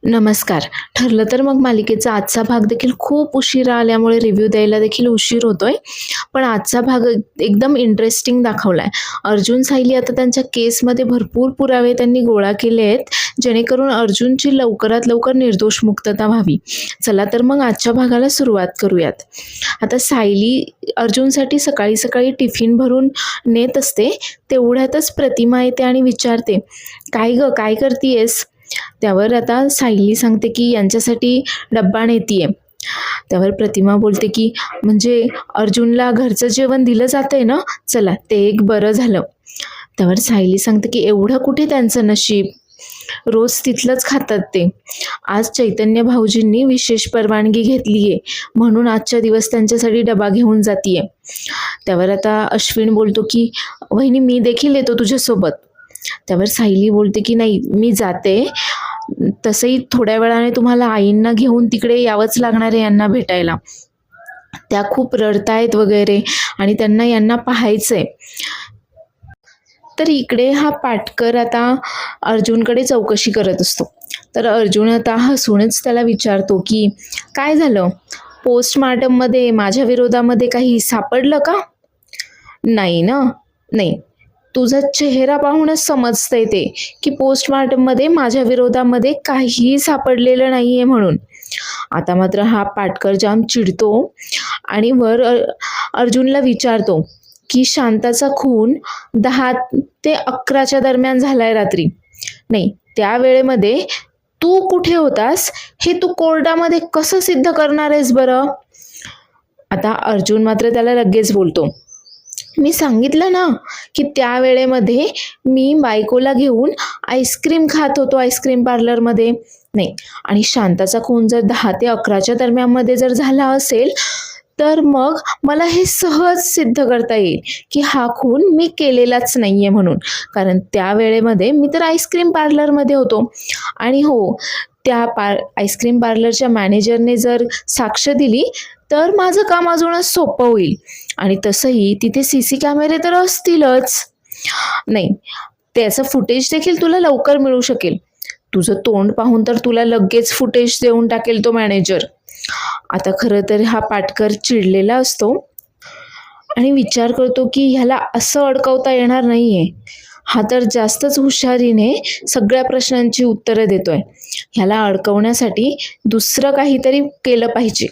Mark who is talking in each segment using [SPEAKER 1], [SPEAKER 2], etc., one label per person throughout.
[SPEAKER 1] नमस्कार. ठरलं तर मग मालिकेचा आजचा भाग देखील खूप उशिरा आल्यामुळे रिव्ह्यू द्यायला देखील उशीर होतोय. पण आजचा भाग एकदम इंटरेस्टिंग दाखवलाय. अर्जुन, सायली आता त्यांच्या केसमध्ये भरपूर पुरावे त्यांनी गोळा केले आहेत, जेणेकरून अर्जुनची लवकरात लवकर निर्दोष मुक्तता व्हावी. चला तर मग आजच्या भागाला सुरुवात करूयात. आता सायली अर्जुनसाठी सकाळी सकाळी टिफिन भरून नेत असते. तेवढ्यातच प्रतिमा येते आणि विचारते, "काय गं, काय करतीयेस?" त्यावर आता सायली सांगते की यांच्यासाठी डब्बा नेतीये. त्यावर प्रतिमा बोलते की म्हणजे अर्जुनला घरचं जेवण दिलं जातंय ना, चला ते एक बरं झालं. त्यावर सायली सांगते की एवढं कुठे त्यांचं नशीब, रोज तिथलंच खातात ते. आज चैतन्य भाऊजींनी विशेष परवानगी घेतलीये, म्हणून आजच्या दिवस त्यांच्यासाठी डबा घेऊन जातीये. त्यावर आता अश्विन बोलतो की वहिनी, मी देखील येतो तुझ्यासोबत. त्यावर सायली बोलते की नाही, मी जाते. तसंही थोड्या वेळाने तुम्हाला आईंना घेऊन तिकडे यावंच लागणार आहे यांना भेटायला. त्या खूप रडतायत वगैरे आणि त्यांना यांना पाहायचंय. तर इकडे हा पाटकर आता अर्जुनकडे चौकशी करत असतो. तर अर्जुन आता हसूनच त्याला विचारतो की काय झालं, पोस्टमार्टममध्ये माझ्या विरोधामध्ये काही सापडलं का? नाही ना, नाही. तुझा चेहरा पाहूनच समजतंय ते की पोस्टमार्टममध्ये माझ्या विरोधामध्ये काहीही सापडलेलं नाहीये म्हणून. आता मात्र हा पाटकर जाम चिडतो आणि अर्जुनला विचारतो की शांताचा खून 10 ते 11च्या दरम्यान झालाय रात्री. नाही, त्या वेळेमध्ये तू कुठे होतास हे तू कोर्टामध्ये कसं सिद्ध करणार आहेस बरं? आता अर्जुन मात्र त्याला लगेच बोलतो, मी सांगितलं ना की त्या वेळेमध्ये मी बायकोला घेऊन आईस्क्रीम खात होतो आईस्क्रीम पार्लरमध्ये. नाही, आणि शांताचा खून जर 10 ते 11च्या दरम्यानमध्ये जर झाला असेल तर मग मला हे सहज सिद्ध करता येईल की हा खून मी केलेलाच नाहीये म्हणून, कारण त्या वेळेमध्ये मी तर आईस्क्रीम पार्लरमध्ये होतो. आणि हो, त्या आईस्क्रीम पार्लरच्या मॅनेजरने जर साक्ष दिली तर माझं काम अजूनच सोपं होईल. आणि तसंही तिथे CC कॅमेरे तर असतीलच. नाही, त्याचं फुटेज देखील तुला लवकर मिळू शकेल. तुझं तोंड पाहून तर तुला लगेच फुटेज देऊन टाकेल तो मॅनेजर. आता खरं तर हा पाटकर चिडलेला असतो आणि विचार करतो की ह्याला असं अडकवता येणार नाहीये. हा तर जास्तच हुशारीने सगळ्या प्रश्नांची उत्तरं देतोय. ह्याला अडकवण्यासाठी दुसरं काहीतरी केलं पाहिजे.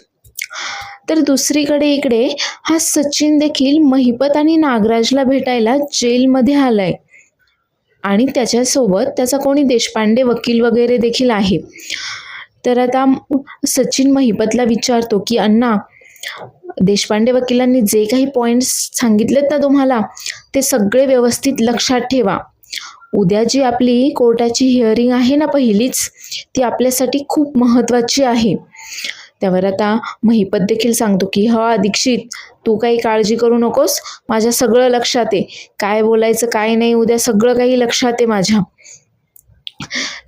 [SPEAKER 1] तर दुसरीकडे इकडे हा सचिन देखील महिपत आणि नागराजला भेटायला जेलमध्ये आलाय आणि त्याच्यासोबत त्याचा कोणी देशपांडे वकील वगैरे देखील आहे. तर आता सचिन महिपतला विचारतो की अण्णा, देशपांडे वकिलांनी जे काही पॉइंट्स सांगितलेत ना तुम्हाला, ते सगळे व्यवस्थित लक्षात ठेवा. उद्या जी आपली कोर्टाची हिअरिंग आहे ना पहिलीच, ती आपल्यासाठी खूप महत्त्वाची आहे. त्यावर आता महिपत देखील सांगतो की हा दीक्षित, तू काही काळजी करू नकोस, माझ्या सगळं लक्षात आहे. काय बोलायचं काय नाही उद्या सगळं काही लक्षात आहे माझ्या.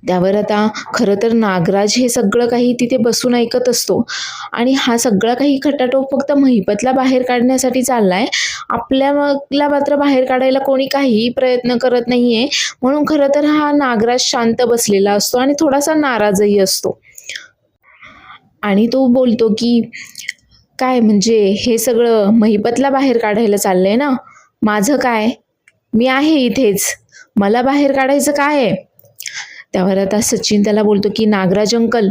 [SPEAKER 1] त्यावर आता खरं तर नागराज हे सगळं काही तिथे बसून ऐकत असतो आणि हा सगळा काही खटाटोप फक्त महिपतला बाहेर काढण्यासाठी चाललाय. आपल्याला मात्र बाहेर काढायला कोणी काहीही प्रयत्न करत नाहीये, म्हणून खरं तर हा नागराज शांत बसलेला असतो आणि थोडासा नाराजही असतो. आणि तो बोलतो की काय म्हणजे हे सगळं महिपतला बाहेर काढायला चाललंय ना, माझं काय, मी आहे इथेच, मला बाहेर काढायचं काय आहे? त्यावर आता सचिन त्याला बोलतो की नागराज अंकल,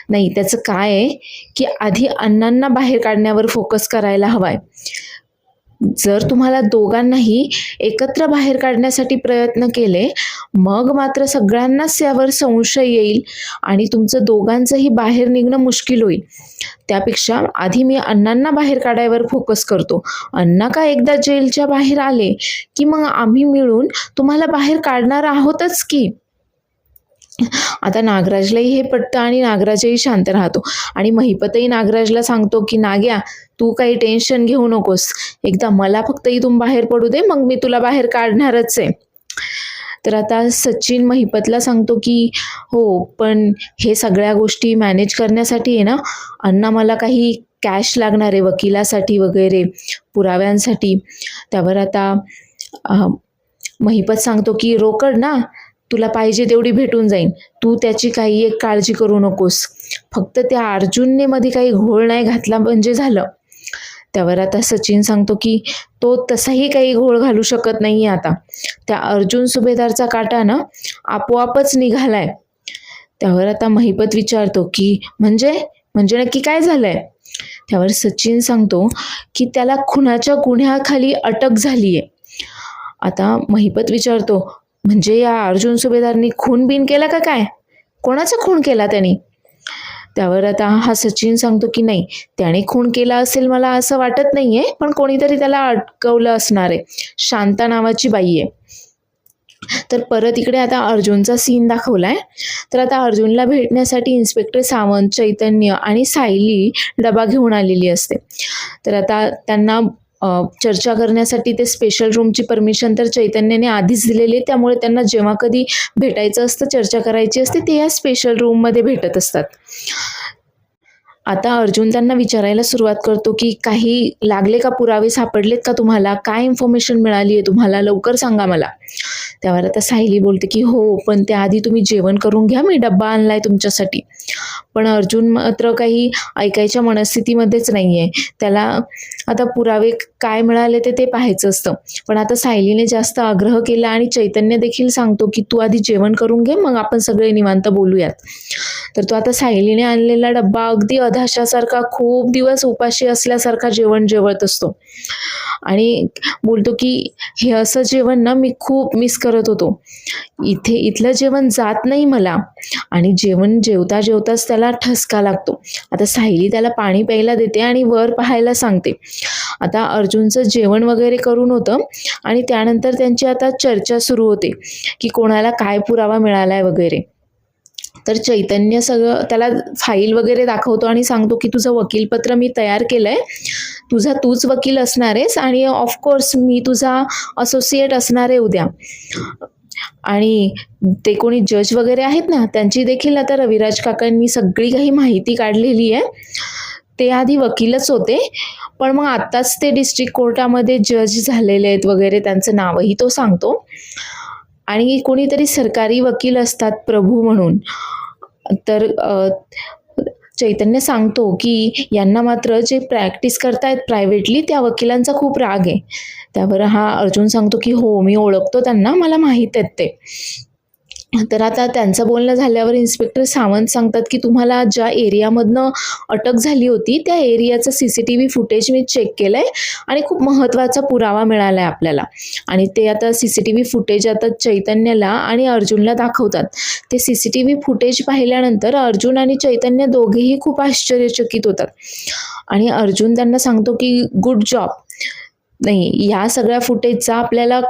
[SPEAKER 1] नाही, त्याचं काय आहे की आधी अण्णांना बाहेर काढण्यावर फोकस करायला हवाय. जर तुम्हाला दोघांनाही एकत्र बाहेर काढण्यासाठी प्रयत्न केले, मग मात्र सगळ्यांनाच यावर संशय येईल आणि तुमचं दोघांचंही बाहेर निघणं मुश्किल होईल. त्यापेक्षा आधी मी अण्णांना बाहेर काढायवर फोकस करतो. अण्णा का एकदा जेलच्या बाहेर आले की मग आम्ही मिळून तुम्हाला बाहेर काढणार आहोतच की. आता नागराजलाही हे पटतं आणि नागराजही शांत राहतो आणि महिपतही नागराजला सांगतो की नाग्या, तू काही टेन्शन घेऊ नकोस, एकदा मला फक्त इथून बाहेर पडू दे, मग मी तुला बाहेर काढणारच आहे. तर आता सचिन महिपतला सांगतो की हो, पण हे सगळ्या गोष्टी मॅनेज करण्यासाठी आहे ना, अण्णा मला काही कॅश लागणार आहे वकिलासाठी वगैरे, पुराव्यांसाठी. त्यावर आता महिपत सांगतो की रोकड ना, तुला पाहिजे तेवढी भेटून जाईन, तू त्याची काही एक काळजी करू नकोस. फक्त त्या अर्जुनने मध्ये काही घोळ नाही घातला म्हणजे झालं. त्यावर आता सचिन सांगतो की तो तसाही काही घोळ घालू शकत नाहीये आता. त्या अर्जुन सुभेदारचा काटा ना आपोआपच निघालाय. त्यावर आता महिपत विचारतो की म्हणजे म्हणजे नक्की काय झालंय? त्यावर सचिन सांगतो की त्याला खुनाच्या गुन्ह्याखाली अटक झालीये. आता महिपत विचारतो, म्हणजे या अर्जुन सुभेदारनी खून बिन केला का काय? कोणाचा खून केला त्यांनी? त्यावर आता हा सचिन सांगतो की नाही, त्याने खून केला असेल मला असं वाटत नाहीये, पण कोणीतरी त्याला अटकवलं असणार आहे. शांता नावाची बाई आहे. तर परत इकडे आता अर्जुनचा सीन दाखवलाय. तर आता अर्जुनला भेटण्यासाठी इन्स्पेक्टर सावंत, चैतन्य आणि सायली डबा घेऊन आलेली असते. तर आता त्यांना चर्चा करण्यासाठी ते स्पेशल रूमची परमिशन तर चैतन्याने आधीच दिलेली आहे, त्यामुळे त्यांना जेव्हा कधी भेटायचं असतं, चर्चा करायची असते, ते या स्पेशल रूममध्ये भेटत असतात. आता अर्जुन त्यांना विचारायला सुरुवात करतो की काही लागले का, पुरावे सापडलेत का तुम्हाला? काय इन्फॉर्मेशन मिळाली आहे तुम्हाला? लवकर सांगा मला. त्यावर आता सायली बोलते की हो, पण त्याआधी तुम्ही जेवण करून घ्या, मी डब्बा आणलाय तुमच्यासाठी. पण अर्जुन मात्र काही ऐकायच्या मनस्थितीमध्येच नाहीये. त्याला आता पुरावे काय मिळाले ते पाहायचं असतं. पण आता सायलीने जास्त आग्रह केला आणि चैतन्य देखील सांगतो की तू आधी जेवण करून घे, मग आपण सगळे निवांत बोलूयात. तर तो आता सायलीने आणलेला डब्बा अगदी अधाशासारखा, खूप दिवस उपाशी असल्यासारखा जेवण जेवत असतो आणि बोलतो की हे असं जेवण ना मी खूप मिस करत होतो. इथलं जेवण जात नाही मला. आणि जेवण जेवता जेवताच त्याला ठसका लागतो. आता सायली त्याला पाणी प्यायला देते आणि वर पाहायला सांगते. आता अर्जुनचं जेवण वगैरे करून होतं आणि त्यानंतर त्यांची आता चर्चा सुरू होते की कोणाला काय पुरावा मिळालाय वगैरे. तर चैतन्य सगळं त्याला फाईल वगैरे दाखवतो आणि सांगतो की तुझं वकीलपत्र मी तयार केलंय, तूच वकील असणार आहेस आणि ऑफकोर्स मी तुझा असोसिएट असणार आहे उद्या. आणि ते कोणी जज वगैरे आहेत ना, त्यांची देखील आता रविराज काकांनी सगळी काही माहिती काढलेली आहे. ते आधी वकीलच होते, पण मग आत्ताच ते डिस्ट्रिक्ट कोर्टामध्ये जज झालेले आहेत वगैरे, त्यांचं नावही तो सांगतो. आणि कोणीतरी सरकारी वकील असतात प्रभू म्हणून. तर चैतन्य सांगतो की यांना मात्र जे प्रॅक्टिस करतायत प्रायव्हेटली त्या वकिलांचा खूप राग आहे. त्यावर हा अर्जुन सांगतो की हो, मी ओळखतो त्यांना, मला माहीत आहेत ते. तर आता त्यांचं बोलणं झाल्यावर इन्स्पेक्टर सावंत सांगतात की तुम्हाला ज्या एरियामधनं अटक झाली होती त्या एरियाचं CCTV फुटेज मी चेक केलंय आणि खूप महत्त्वाचा पुरावा मिळाला आहे आपल्याला. आणि ते आता CCTV फुटेज आता चैतन्यला आणि अर्जुनला दाखवतात. ते CCTV फुटेज पाहिल्यानंतर अर्जुन आणि चैतन्य दोघेही खूप आश्चर्यचकित होतात. आणि अर्जुन त्यांना सांगतो की गुड जॉब. नाही, या सगळ्या फुटेजचा आपल्याला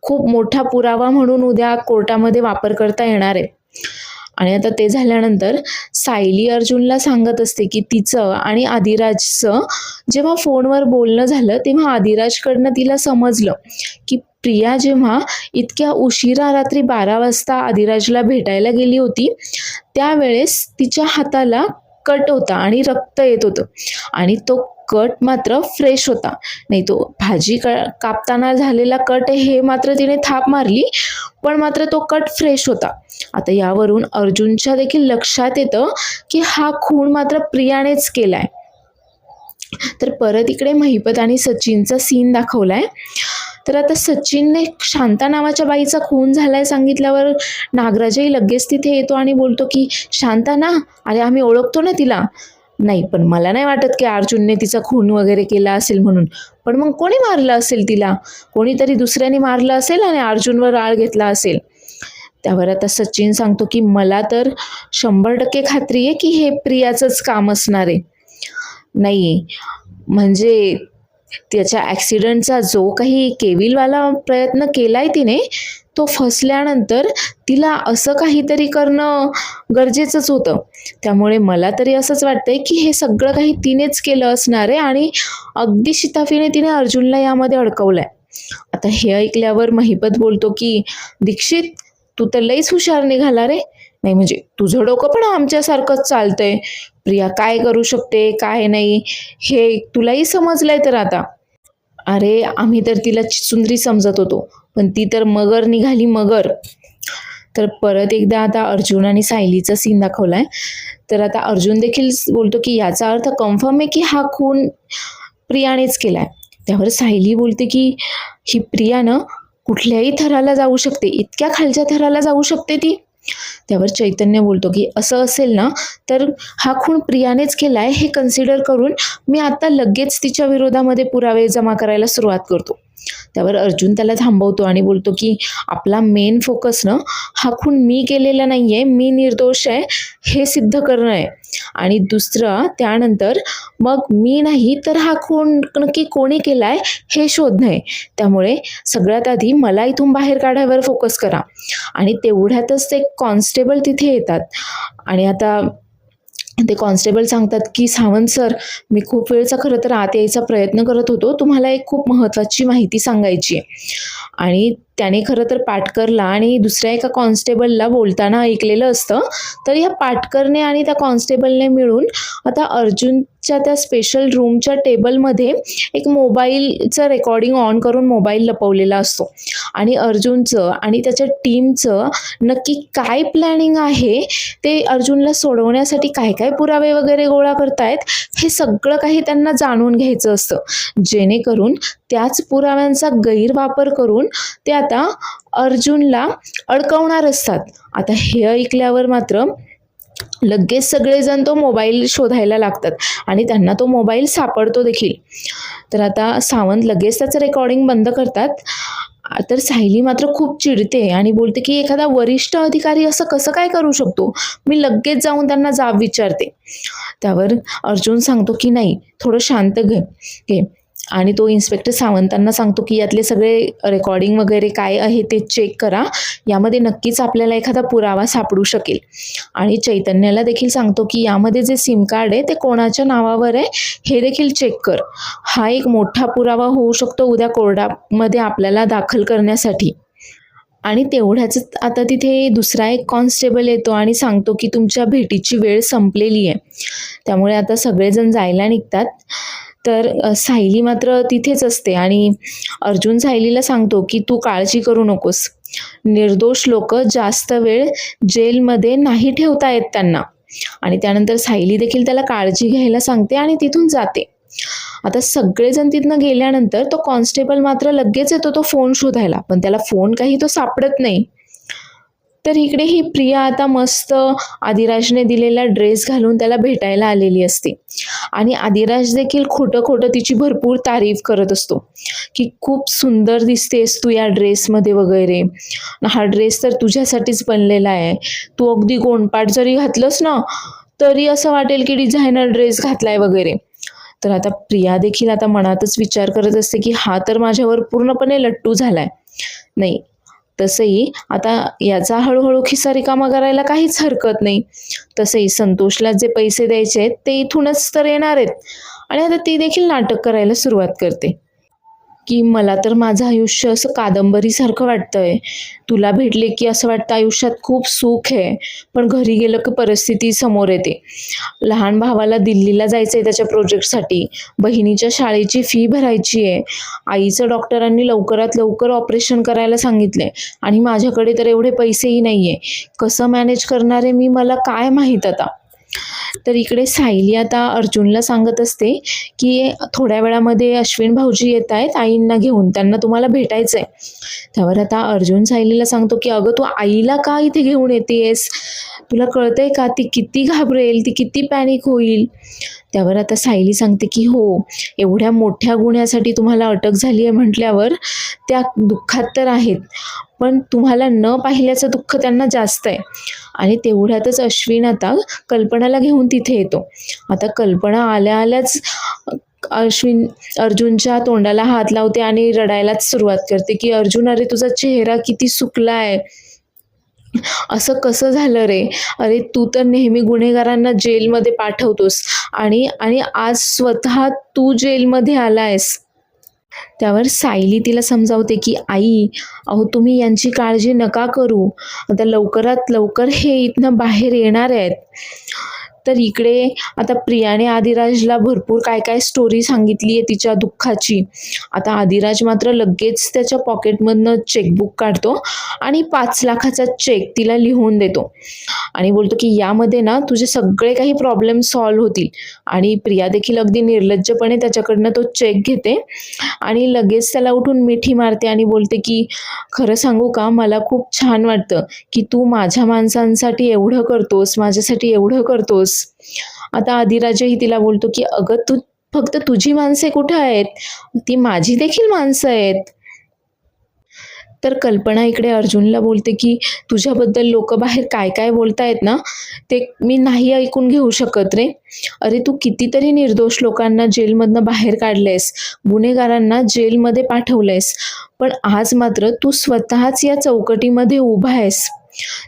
[SPEAKER 1] खूप मोठा पुरावा म्हणून उद्या कोर्टामध्ये वापर करता येणार आहे. आणि आता ते झाल्यानंतर सायली अर्जुनला सांगत असते की तिचं आणि आदिराजचं जेव्हा फोनवर बोलणं झालं तेव्हा आदिराजकडनं तिला समजलं की प्रिया जेव्हा इतक्या उशिरा रात्री 12 वाजता आदिराजला भेटायला गेली होती त्यावेळेस तिच्या हाताला कट होता आणि रक्त येत होतं. आणि तो कट मात्र फ्रेश होता. नाही, तो भाजी कापताना झालेला कट हे मात्र तिने थाप मारली, पण मात्र तो कट फ्रेश होता. आता यावरून अर्जुनच्या देखील लक्षात येतं की हा खून मात्र प्रियानेच केलाय. तर परत इकडे महिपत आणि सचिनचा सीन दाखवलाय. तर आता सचिनने शांता नावाच्या बाईचा खून झालाय सांगितल्यावर नागराजही लगेच तिथे येतो आणि बोलतो की शांता ना, अरे आम्ही ओळखतो ना तिला. नाही, पण मला नाही वाटत की अर्जुनने तिचा खून वगैरे केला असेल म्हणून. पण मग कोणी मारलं असेल तिला? कोणीतरी दुसऱ्याने मारलं असेल आणि अर्जुनवर आळ घेतला असेल. त्यावर आता सचिन सांगतो की मला तर 100% खात्री आहे की हे प्रियाचंच काम असणार आहे. नाही, म्हणजे त्याच्या ॲक्सिडेंटचा जो काही केविलवाला प्रयत्न केलाय तिने, तो फसल्यानंतर तिला असं काहीतरी करणं गरजेचंच होतं. त्यामुळे मला तरी असंच वाटतंय की हे सगळं काही तिनेच केलं असणार आहे आणि अगदी शिताफीने तिने अर्जुनला यामध्ये अडकवलंय. आता हे ऐकल्यावर महिपत बोलतो की दीक्षित, तू तर लईच हुशार निघाला रे. नाही, म्हणजे तुझं डोकं पण आमच्यासारखंच चालतंय. प्रिया काय करू शकते काय नाही हे तुलाही समजलंय तर आता. अरे आम्ही तर तिला चिचुंद्री समजत होतो, पण ती तर मगर निघाली, मगर. तर परत एकदा आता अर्जुन आणि सायलीचा सीन दाखवलाय. तर आता अर्जुन देखील बोलतो की याचा अर्थ कन्फर्म आहे की हा खून प्रियानेच केलाय. त्यावर सायली बोलते की ही प्रिया ना कुठल्याही थराला जाऊ शकते, इतक्या खालच्या थराला जाऊ शकते ती. त्यावर चैतन्य बोलतो की असं असेल ना तर हा खून प्रियानेच केलाय हे कन्सिडर करून मी आता लगेच तिच्या विरोधामध्ये पुरावे जमा करायला सुरुवात करतो. त्यावर अर्जुन त्याला थांबवतो आणि बोलतो की आपला मेन फोकस ना हा खून मी केलेला नाहीये, मी निर्दोष आहे हे सिद्ध करणं आहे. आणि दुसरं त्यानंतर मग मी नाही तर हा खून नक्की कोणी केलाय हे शोधणं आहे. त्यामुळे सगळ्यात आधी मला इथून बाहेर काढायवर फोकस करा. आणि तेवढ्यातच ते कॉन्स्टेबल तिथे येतात आणि आता ते कॉन्स्टेबल सांगतात की सावंत सर, मी खूप वेळचा खरं तर आत यायचा प्रयत्न करत होतो, तुम्हाला एक खूप महत्त्वाची माहिती सांगायची आहे. आणि त्याने खरं तर पाटकरला आणि दुसऱ्या एका कॉन्स्टेबलला बोलताना ऐकलेलं असतं. तर या पाटकरने आणि त्या कॉन्स्टेबलने मिळून आता अर्जुनच्या त्या स्पेशल रूमच्या टेबलमध्ये एक मोबाईलचं रेकॉर्डिंग ऑन करून मोबाईल लपवलेला असतो. आणि अर्जुनचं आणि त्याच्या टीमचं नक्की काय प्लॅनिंग आहे, ते अर्जुनला सोडवण्यासाठी काय काय पुरावे वगैरे गोळा करतायत, हे सगळं काही त्यांना जाणून घ्यायचं असतं. जेणेकरून त्याच पुराव्यांचा गैरवापर करून ते आता अर्जुनला अडकवणार असतात. आता हे ऐकल्यावर मात्र लगेच सगळेजण तो मोबाईल शोधायला लागतात आणि त्यांना तो मोबाईल सापडतो देखील. तर आता सावंत लगेच त्याचं रेकॉर्डिंग बंद करतात. तर सायली मात्र खूप चिडते आणि बोलते की एखादा वरिष्ठ अधिकारी असं कसं काय करू शकतो, मी लगेच जाऊन त्यांना जाब विचारते. त्यावर अर्जुन सांगतो की नाही, थोडं शांत घे. आणि तो इन्स्पेक्टर सावंतांना सांगतो की यातले सगळे रेकॉर्डिंग वगैरे काय आहे ते चेक करा, यामध्ये नक्कीच आपल्याला एखादा पुरावा सापडू शकेल. आणि चैतन्याला देखील सांगतो की यामध्ये जे सिम कार्ड आहे ते कोणाच्या नावावर आहे हे देखील चेक कर, हा एक मोठा पुरावा होऊ शकतो उद्या कोर्टामध्ये आपल्याला दाखल करण्यासाठी. आणि तेवढ्याच आता तिथे दुसरा एक कॉन्स्टेबल येतो आणि सांगतो की तुमच्या भेटीची वेळ संपलेली आहे. त्यामुळे आता सगळेजण जायला निघतात. तर सायली मात्र तिथेच असते आणि अर्जुन सायलीला सांगतो की तू काळजी करू नकोस, निर्दोष लोक जास्त वेळ जेलमध्ये नाही ठेवता येत त्यांना. आणि त्यानंतर सायली देखील त्याला काळजी घ्यायला सांगते आणि तिथून जाते. आता सगळेजण तिथनं गेल्यानंतर तो कॉन्स्टेबल मात्र लगेच येतो तो फोन शोधायला, पण त्याला फोन काही तो सापडत नाही. तर इकडे ही प्रिया आता मस्त आदिराजने दिलेला ड्रेस घालून त्याला भेटायला आलेली असते आणि आदिराज देखील खोटं खोटं तिची भरपूर तारीफ करत असतो की खूप सुंदर दिसतेस तू या ड्रेसमध्ये वगैरे, हा ड्रेस तर तुझ्यासाठीच बनलेला आहे, तू अगदी गोंडपाट जरी घातलंस ना तरी असं वाटेल की डिझायनर ड्रेस घातलाय वगैरे. तर आता प्रिया देखील आता मनातच विचार करत असते की हा तर माझ्यावर पूर्णपणे लट्टू झालाय. नाही, तसंही आता याचा हळूहळू खिसा रिकामा करायला काहीच हरकत नाही. तसंही संतोषला जे पैसे द्यायचे आहेत ते इथूनच तर येणार आहेत. आणि आता ती देखील नाटक करायला सुरुवात करते की मला तर माझं आयुष्य असं कादंबरीसारखं वाटतंय, तुला भेटले की असं वाटतं आयुष्यात खूप सुख आहे, पण घरी गेलं की परिस्थिती समोर येते. लहान भावाला दिल्लीला जायचं आहे त्याच्या प्रोजेक्टसाठी, बहिणीच्या शाळेची फी भरायची आहे, आईचं डॉक्टरांनी लवकरात लवकर ऑपरेशन करायला सांगितलंय आणि माझ्याकडे तर एवढे पैसेही नाही आहे, कसं मॅनेज करणार आहे मी मला काय माहीत आता. तर इकडे सायली आता अर्जुनला सांगत असते की थोड्या वेळामध्ये अश्विन भाऊजी येत आहेत आईंना घेऊन, त्यांना तुम्हाला भेटायचं आहे. त्यावर आता अर्जुन सायलीला सांगतो की अगं तू आईला का इथे घेऊन येतेस, तुला कळतंय का ती किती घाबरेल, ती किती पॅनिक होईल. त्यावर आता सायली सांगते की हो, एवढ्या मोठ्या गुन्ह्यासाठी तुम्हाला अटक झाली आहे म्हटल्यावर त्या दुःखात तर आहेत, पण तुम्हाला न पाहिल्याचं दुःख त्यांना जास्त आहे. आणि तेवढ्यातच अश्विन आता कल्पनाला घेऊन तिथे येतो. आता कल्पना आल्या आल्याच अश्विन अर्जुनच्या तोंडाला हात लावते आणि रडायलाच सुरुवात करते की अर्जुन, अरे तुझा चेहरा किती सुकलाय, असं कसं झालं रे, अरे तू तर नेहमी गुन्हेगारांना जेलमध्ये पाठवतोस आणि आणि आज स्वतः तू जेलमध्ये आलायस. त्यावर सायली तिला समजावते की आई, अहो तुम्ही यांची काळजी नका करू, आता लवकरात लवकर हे इथनं बाहेर येणार आहेत. तर इकडे आता प्रियाने आदिराजला भरपूर काय काय स्टोरी सांगितली आहे तिच्या दुःखाची. आता आदिराज मात्र लगेच त्याच्या पॉकेटमधनं चेकबुक काढतो आणि 5 लाखाचा चेक तिला लिहून देतो आणि बोलतो की यामध्ये ना तुझे सगळे काही प्रॉब्लेम सॉल्व्ह होतील. आणि प्रिया देखील अगदी निर्लज्जपणे त्याच्याकडनं तो चेक घेते आणि लगेच त्याला उठून मिठी मारते आणि बोलते की खरं सांगू का, मला खूप छान वाटतं की तू माझ्या माणसांसाठी एवढं करतोस, माझ्यासाठी एवढं करतोस. आता आदिराजही तिला बोलतो की अगं तू फक्त तुझी माणसे कुठे आहेत, ती माझी देखील माणसं आहेत. तर कल्पना इकडे अर्जुनला बोलते की तुझ्याबद्दल लोक बाहेर काय काय बोलतायत ना, ते मी नाही ऐकून घेऊ शकत रे. अरे तू कितीतरी निर्दोष लोकांना जेलमधनं बाहेर काढलेस, गुन्हेगारांना जेलमध्ये पाठवलेस, पण आज मात्र तू स्वतःच या चौकटीमध्ये उभा आहेस.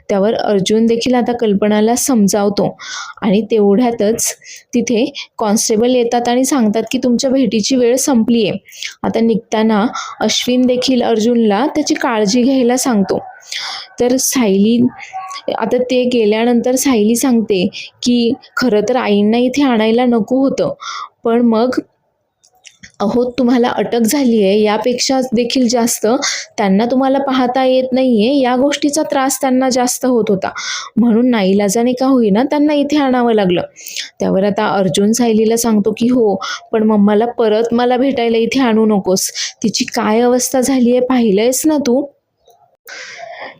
[SPEAKER 1] त्यावर अर्जुन देखील आता कल्पनाला समजावतो आणि तेवढ्यातच तिथे कॉन्स्टेबल येतात आणि सांगतात की तुमच्या भेटीची वेळ संपली आहे. आता निघताना अश्विन देखील अर्जुनला त्याची काळजी घ्यायला सांगतो. तर सायली आता ते गेल्यानंतर सायली सांगते की खरं तर आईंना इथे आणायला नको होतं, पण मग अहो तुम्हाला अटक झाली आहे यापेक्षा देखील जास्त त्यांना तुम्हाला पाहता येत नाहीये या गोष्टीचा त्रास त्यांना जास्त होत होता, म्हणून नाईलाजाने का होईना त्यांना इथे आणावं लागलं. त्यावर आता अर्जुन सायलीला सांगतो की हो, पण मम्माला परत मला भेटायला इथे आणू नकोस, तिची काय अवस्था झाली आहे पाहिलंयस ना तू.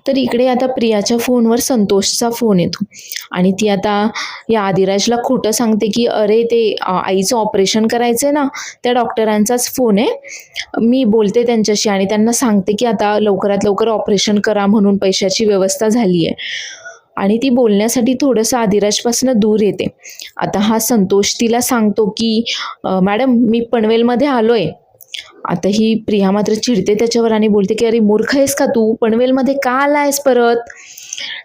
[SPEAKER 1] तर इकडे आता प्रियाच्या फोनवर संतोषचा फोन येतो आणि ती आता या आदिराजला खोटं सांगते की अरे ते आईचं ऑपरेशन करायचं आहे ना, त्या डॉक्टरांचाच फोन आहे, मी बोलते त्यांच्याशी आणि त्यांना सांगते की आता लवकरात लवकर ऑपरेशन करा म्हणून पैशाची व्यवस्था झाली आहे. आणि ती बोलण्यासाठी थोडंसं आदिराजपासून दूर येते. आता हा संतोष तिला सांगतो की मॅडम मी पनवेलमध्ये आलोय. आता ही प्रिया मात्र चिडते त्याच्यावर आणि बोलते की अरे मूर्ख आहेस का तू, पनवेलमध्ये का आलायस परत.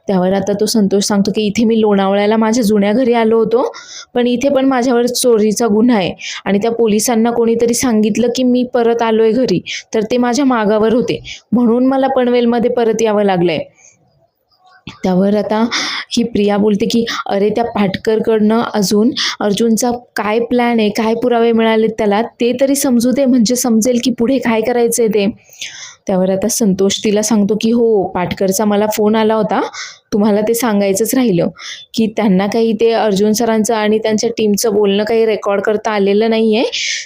[SPEAKER 1] त्यावर आता तो संतोष सांगतो की इथे मी लोणावळ्याला माझ्या जुन्या घरी आलो होतो, पण इथे पण माझ्यावर चोरीचा गुन्हा आहे आणि त्या पोलिसांना कोणीतरी सांगितलं की मी परत आलोय घरी, तर ते माझ्या मागावर होते, म्हणून मला पनवेलमध्ये परत यावं लागलंय. त्यावर आता ही प्रिया बोलते की अरे त्या पाटकरकडनं अजून अर्जुनचा काय प्लॅन आहे, काय पुरावे मिळाले त्याला ते तरी समजू दे, म्हणजे समजेल की पुढे काय करायचंय ते. त्यावर आता संतोष तिला सांगतो की हो, पाटकरचा मला फोन आला होता, तुम्हाला ते सांगायचंच राहिलं की त्यांना काही ते अर्जुन सरांचं आणि त्यांच्या टीमचं बोलणं काही रेकॉर्ड करता आलेलं नाही आहे,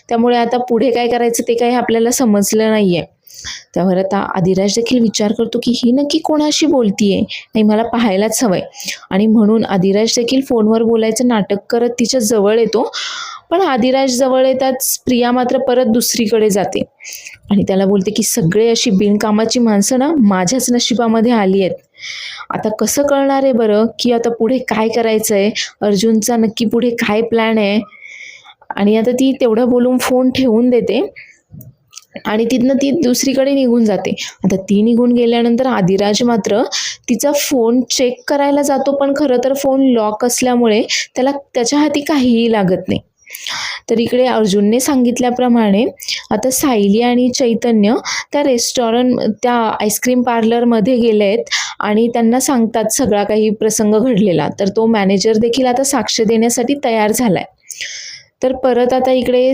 [SPEAKER 1] त्यामुळे आता पुढे काय करायचं ते काही आपल्याला समजलं नाही आहे. त्यावर आता आदिराज देखील विचार करतो की ही नक्की कोणाशी बोलतीये, नाही मला पाहायलाच हवंय. आणि म्हणून आदिराज देखील फोनवर बोलायचं नाटक करत तिच्या जवळ येतो, पण आदिराज जवळ येताच प्रिया मात्र परत दुसरीकडे जाते आणि त्याला बोलते की सगळे अशी बिनकामाची माणसं ना माझ्याच नशिबामध्ये आली आहेत. आता कसं कळणार आहे बरं की आता पुढे काय करायचंय, अर्जुनचा नक्की पुढे काय प्लॅन आहे. आणि आता ती तेवढं बोलून फोन ठेवून देते आणि तिथनं ती दुसरीकडे निघून जाते. आता ती निघून गेल्यानंतर आदिराज मात्र तिचा फोन चेक करायला जातो, पण खरं तर फोन लॉक असल्यामुळे त्याला त्याच्या हाती काहीही लागत नाही. तर इकडे अर्जुनने सांगितल्याप्रमाणे आता सायली आणि चैतन्य त्या त्या आईस्क्रीम पार्लरमध्ये गेले आहेत आणि त्यांना सांगतात सगळा काही प्रसंग घडलेला. तर तो मॅनेजर देखील आता साक्ष देण्यासाठी तयार झालाय. तर परत आता इकडे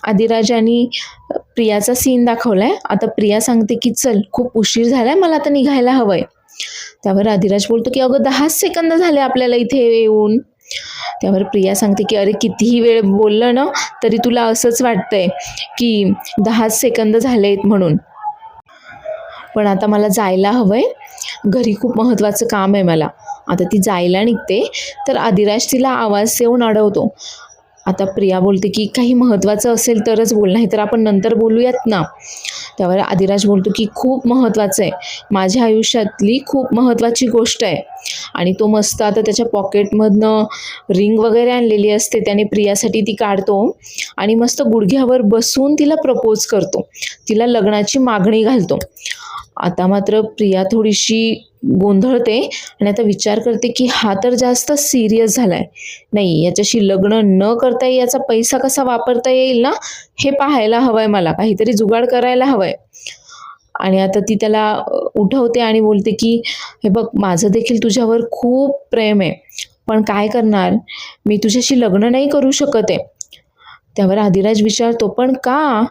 [SPEAKER 1] आदिराजांनी प्रियाचा सीन दाखवलाय. आता प्रिया सांगते की चल खूप उशीर झालाय, मला आता निघायला हवंय. त्यावर आदिराज बोलतो की अगं 10 सेकंद झाले आपल्याला इथे येऊन. त्यावर प्रिया सांगते की अरे कितीही वेळ बोललं ना तरी तुला असंच वाटतंय की 10 सेकंद झालेत म्हणून, पण आता मला जायला हवंय, घरी खूप महत्त्वाचं काम आहे मला. आता ती जायला निघते तर आदिराज तिला आवाज देऊन अडवतो. आता प्रिया बोलते की काही महत्त्वाचं असेल तरच बोल, नाही तर आपण नंतर बोलूयात ना. त्यावर आदिराज बोलतो की खूप महत्त्वाचं आहे, माझ्या आयुष्यातली खूप महत्त्वाची गोष्ट आहे. आणि तो मस्त आता त्याच्या पॉकेटमधनं रिंग वगैरे आणलेली असते, त्याने प्रियासाठी ती काढतो आणि मस्त गुडघ्यावर बसून तिला प्रपोज करतो, तिला लग्नाची मागणी घालतो. आता मात्र प्रिया थोडीशी गोंधळते आणि आता विचार करते की हा तर जास्त सिरियस झालाय, नाही याच्याशी लग्न न करता याचा पैसा कसा वापरता येईल ना हे पाहायला हवंय, मला काहीतरी जुगाड करायला हवंय. आणि आता ती त्याला उठवते आणि बोलते की हे बघ, माझं देखील तुझ्यावर खूप प्रेम आहे, पण काय करणार, मी तुझ्याशी लग्न नाही करू शकत आहे. त्यावर आदिराज विचारतो, पण का?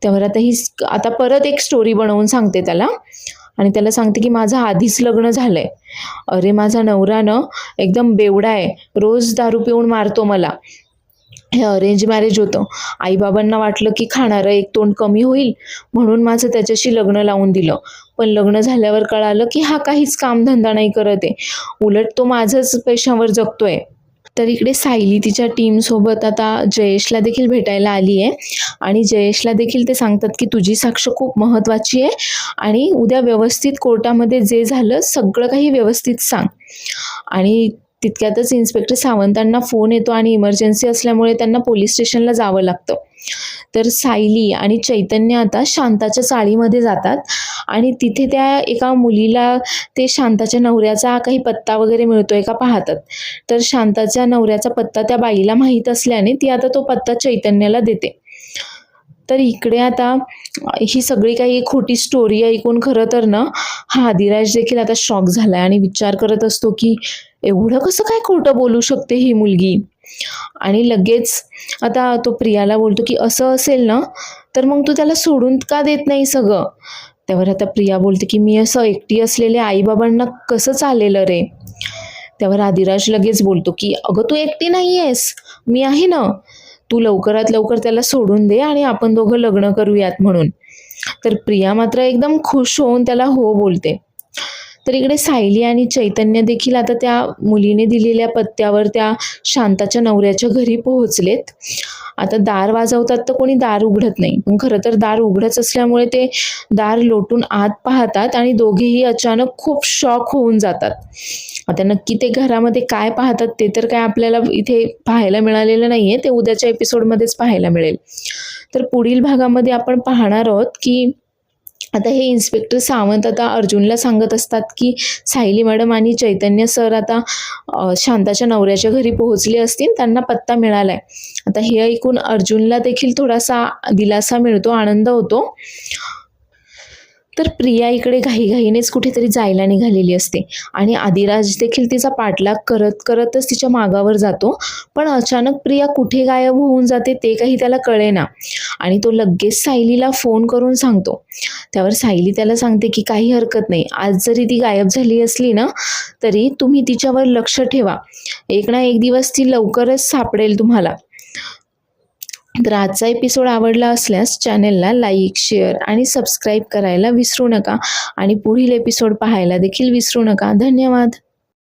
[SPEAKER 1] त्यावर आता परत एक स्टोरी बनवून सांगते त्याला आणि त्याला सांगते की माझं आधीच लग्न झालंय. अरे माझा नवरा ना एकदम बेवडा आहे, रोज दारू पिऊन मारतो मला. हे अरेंज मॅरेज होतं. आईबाबांना वाटलं की खाणारं एक तोंड कमी होईल म्हणून माझं त्याच्याशी लग्न लावून दिलं. पण लग्न झाल्यावर कळालं की हा काहीच कामधंदा नाही करत आहे, उलट तो माझंच पैशावर जगतोय. तर इकडे सायली तिच्या टीमसोबत आता जयेशला देखील भेटायला आली आहे आणि जयेशला देखील ते सांगतात की तुझी साक्ष खूप महत्त्वाची आहे आणि उद्या व्यवस्थित कोर्टामध्ये जे झालं सगळं काही व्यवस्थित सांग. आणि तितक्यातच इन्स्पेक्टर सावंतांना फोन येतो आणि इमर्जन्सी असल्यामुळे त्यांना पोलीस स्टेशनला जावं लागतं. तर सायली आणि चैतन्य आता शांताच्या चाळीमध्ये जातात आणि तिथे त्या एका मुलीला ते शांताच्या नवऱ्याचा काही पत्ता वगैरे मिळतोय का पाहतात. तर शांताच्या नवऱ्याचा पत्ता त्या बाईला माहीत असल्याने ती आता तो पत्ता चैतन्याला देते. तर इकडे आता ही सगळी काही खोटी स्टोरी ऐकून खरं तर ना हा आदिराज देखील आता शॉक झालाय आणि विचार करत असतो की एवढं कसं काय खोटं बोलू शकते ही मुलगी. आणि लगेच आता तो प्रियाला बोलतो की असं असेल ना तर मग तू त्याला सोडून का देत नाही सगळं. त्यावर आता प्रिया बोलते की मी असं एकटी असलेल्या आईबाबांना कसं चालेल रे. त्यावर आदिराज लगेच बोलतो की अगं तू एकटी नाही आहेस, मी आहे ना, तू लवकरात लवकर त्याला सोडून दे आणि आपण दोघं लग्न करूयात म्हणून. तर प्रिया मात्र एकदम खुश होऊन त्याला हो बोलते. तर इकडे सायली आणि चैतन्य देखील आता त्या मुलीने दिलेल्या पत्त्यावर त्या शांताच्या नवऱ्याच्या घरी पोहोचलेत. आता दार वाजवतात तर कोणी दार उघडत नाही, पण खरं तर दार उघडच असल्यामुळे ते दार लोटून आत पाहतात आणि दोघेही अचानक खूप शॉक होऊन जातात. आता नक्की ते घरामध्ये काय पाहतात ते तर काय आपल्याला इथे पाहायला मिळालेलं नाहीये, ते उद्याच्या एपिसोडमध्येच पाहायला मिळेल. तर पुढील भागामध्ये आपण पाहणार आहोत की आता हे इन्स्पेक्टर सावंत आता अर्जुनला सांगत असतात की सायली मॅडम आणि चैतन्य सर आता शांताच्या नवऱ्याच्या घरी पोहोचले असतील, त्यांना पत्ता मिळालाय. आता हे ऐकून अर्जुनला देखील थोडासा दिलासा मिळतो, आनंद होतो. तर प्रिया इकडे घाईघाईनेच कुठेतरी जायला निघालेली असते आणि आदिराज देखील तिचा पाठलाग करत करतच तिच्या मागावर जातो. पण अचानक प्रिया कुठे गायब होऊन जाते ते काही त्याला कळेना आणि तो लगेच सायलीला फोन करून सांगतो. त्यावर सायली त्याला सांगते की काही हरकत नाही, आज जरी ती गायब झाली असली ना तरी तुम्ही तिच्यावर लक्ष ठेवा, एक ना एक दिवस ती लवकरच सापडेल तुम्हाला. तर आजचा एपिसोड आवडला असल्यास चॅनेलला लाईक, शेअर आणि सबस्क्राईब करायला विसरू नका आणि पुढील एपिसोड पाहायला देखील विसरू नका. धन्यवाद.